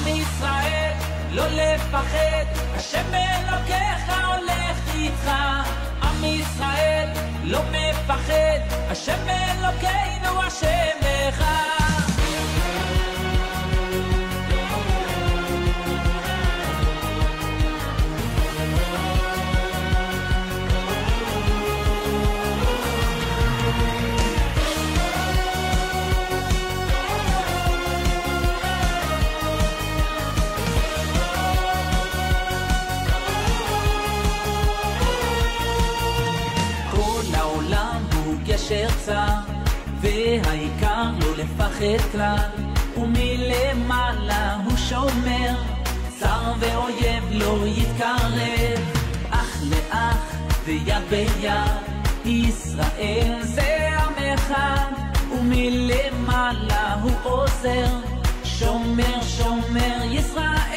ישראל, לא לפחד, השם אלוקיך הולך איתך. עם ישראל, לא מפחד, השם אלוקינו השם אחד. גשר צר, והעיקר לא לפחד כלל, ומלמעלה הוא שומר, צר ואויב לא יתקרב, אח לאח ויד ביד, ישראל זה עם אחד, ומלמעלה הוא עוזר, שומר שומר ישראל.